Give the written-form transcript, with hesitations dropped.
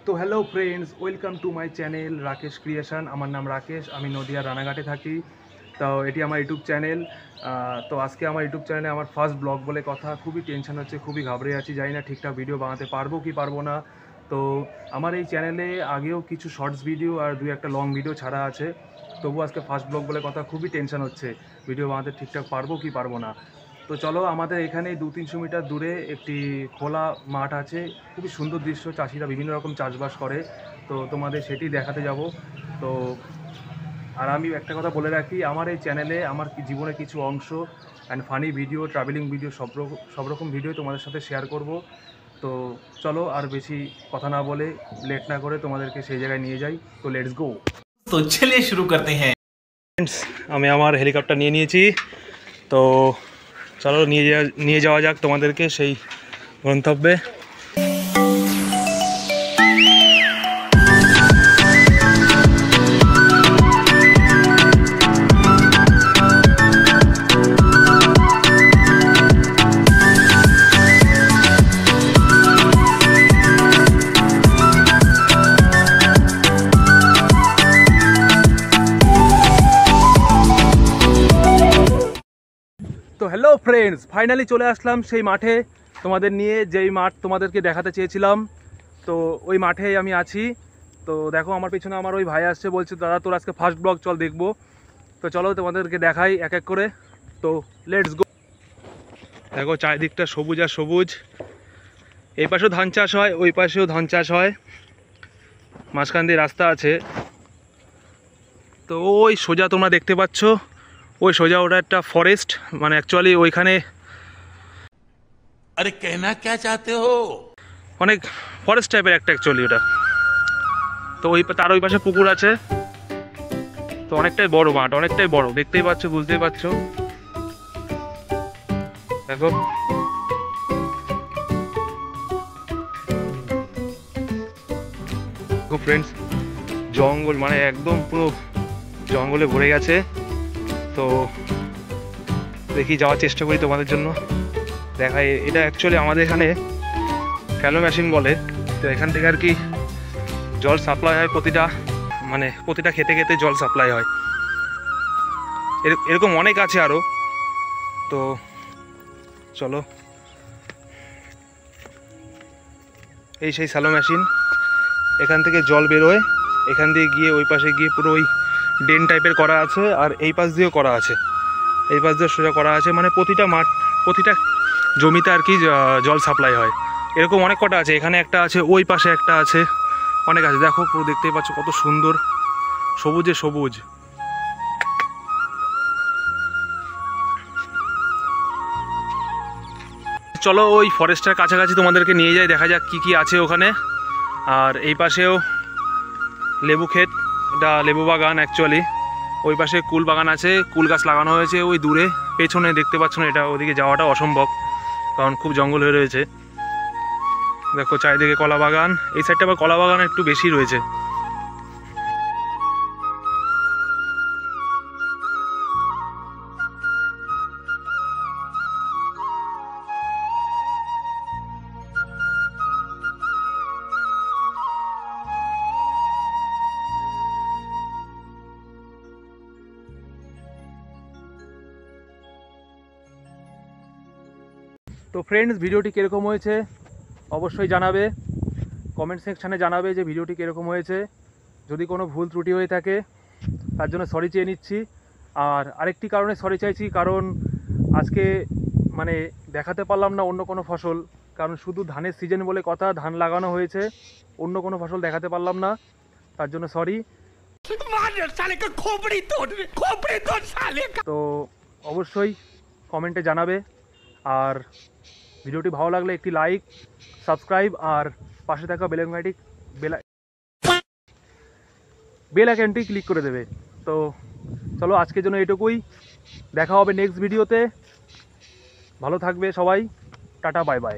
তো hello friends, welcome to my channel Rakesh creation. আমার নাম রাকেশ, আমি নদিয়া রানাঘাটে থাকি। তো এটি আমার ইউটিউব চ্যানেল। তো আজকে আমার ইউটিউব চ্যানেলে আমার ফার্স্ট ব্লগ বলে কথা। খুবই টেনশন হচ্ছে, খুবই ঘাবড়ে আছি, জানি না ঠিকঠাক ভিডিও বানাতে পারবো কি পারবো না। তো আমার এই চ্যানেলে আগেও কিছু শর্টস ভিডিও আর দুই একটা লং ভিডিও ছাড়া আছে, তবু আজকে ফার্স্ট ব্লগ বলে কথা, খুবই টেনশন হচ্ছে ভিডিও বানাতে ঠিকঠাক পারবো কি পারবো না। তো চলো, আমাদের এখানে 200-300 মিটার দূরে একটি খোলা মাঠ আছে, খুবই সুন্দর দৃশ্য, চাষিরা বিভিন্ন রকম চাষবাস করে, তো তোমাদের সেটি দেখাতে যাব। তো আর আমি একটা কথা বলে রাখি, আমার এই চ্যানেলে আমার জীবনের কিছু অংশ and funny video, travelling video, সব রকম ভিডিও তোমাদের সাথে শেয়ার করব। তো চলো, আর বেশি কথা না বলে, লেট না করে তোমাদেরকে সেই জায়গায় নিয়ে যাই। তো লেটস গো। তো চলিए শুরু করতে हैं। আমি আমার হেলিকপ্টার নিয়ে নিয়েছি, তো চলো নিয়ে যাওয়া যাক তোমাদেরকে সেই গন্তব্যে। তো হ্যালো ফ্রেন্ডস, ফাইনালি চলে আসলাম সেই মাঠে তোমাদের নিয়ে, যেই মাঠ তোমাদেরকে দেখাতে চেয়েছিলাম। তো ওই মাঠেই আমি আছি। তো দেখো, আমার পিছনে আমার ওই ভাই আসছে, বলছে দাদা তোর আজকে ফার্স্ট ব্লগ, চল দেখবো। তো চলো তোমাদেরকে দেখাই এক এক করে। তো লেটস গো। দেখো চারিদিকটা সবুজ আর সবুজ, এই পাশেও ধান চাষ হয়, ওই পাশেও ধান চাষ হয়, মাঝখান দিয়ে রাস্তা আছে। তো ওই সোজা তোমরা দেখতে পাচ্ছ, ওই সোজা ওটা একটা ফরেস্ট, মানে অ্যাকচুয়ালি ওইখানে अरे कहना क्या चाहते हो? অনেক ফরেস্ট টাইপের একটা অ্যাকচুয়ালি ওটা। তো ওই তার ওই পাশে পুকুর আছে। তো অনেকটাই বড় মাঠ, অনেকটাই বড়, দেখতেই পাচ্ছ, বুঝতেই পারছো। দেখো ফ্রেন্ডস, জঙ্গল মানে একদম পুরো জঙ্গলে ভরে গেছে। তো দেখি যাওয়ার চেষ্টা করি তোমাদের জন্য দেখাই। এটা অ্যাকচুয়ালি আমাদের এখানে ফ্যালো মেশিন বলে। তো এখান থেকে আর কি জল সাপ্লাই হয়, প্রতিটা খেতে খেতে জল সাপ্লাই হয়। এরকম অনেক আছে আরও। তো চলো, এই সেই স্যালো মেশিন, এখান থেকে জল বেরোয়, এখান দিয়ে গিয়ে ওই পাশে গিয়ে পুরো ওই ড্রেন টাইপের করা আছে, আর এই পাশ দিয়েও করা আছে, এই পাশ দিয়ে সোজা করা আছে, মানে প্রতিটা মাঠ, প্রতিটা জমিতে আর কি জল সাপ্লাই হয়। এরকম অনেক কটা আছে, এখানে একটা আছে, ওই পাশে একটা আছে, অনেক আছে। দেখো পুরো দেখতেই পাচ্ছ কত সুন্দর, সবুজে সবুজ। চলো ওই ফরেস্টের কাছাকাছি তোমাদেরকে নিয়ে যাই, দেখা যাক কি কি আছে ওখানে। আর এই পাশেও লেবু ক্ষেত, এটা লেবু বাগান অ্যাকচুয়ালি। ওই পাশে কুল বাগান আছে, কুল গাছ লাগানো হয়েছে ওই দূরে, পেছনে দেখতে পাচ্ছ না, এটা ওদিকে যাওয়াটা অসম্ভব কারণ খুব জঙ্গল হয়ে রয়েছে। দেখো চারিদিকে কলা বাগান, এই সাইডটা আবার কলা বাগান একটু বেশি রয়েছে। তো ফ্রেন্ডস, ভিডিওটি কীরকম হয়েছে অবশ্যই জানাবে, কমেন্ট সেকশানে জানাবে যে ভিডিওটি কীরকম হয়েছে। যদি কোনো ভুল ত্রুটি হয়ে থাকে তার জন্য সরি চেয়ে নিচ্ছি। আর আরেকটি কারণে সরি চাইছি, কারণ আজকে মানে দেখাতে পারলাম না অন্য কোনো ফসল, কারণ শুধু ধানের সিজন বলে কথা, ধান লাগানো হয়েছে, অন্য কোনো ফসল দেখাতে পারলাম না, তার জন্য সরি। তো অবশ্যই কমেন্টে জানাবে। আর ভিডিওটি ভালো লাগলে একটি লাইক, সাবস্ক্রাইব আর পাশে থাকা বেল আইকনটি ক্লিক করে দেবে। তো চলো, আজকের জন্য এটুকুই, দেখা হবে নেক্সট ভিডিওতে। ভালো থাকবে সবাই, টাটা, বাই বাই।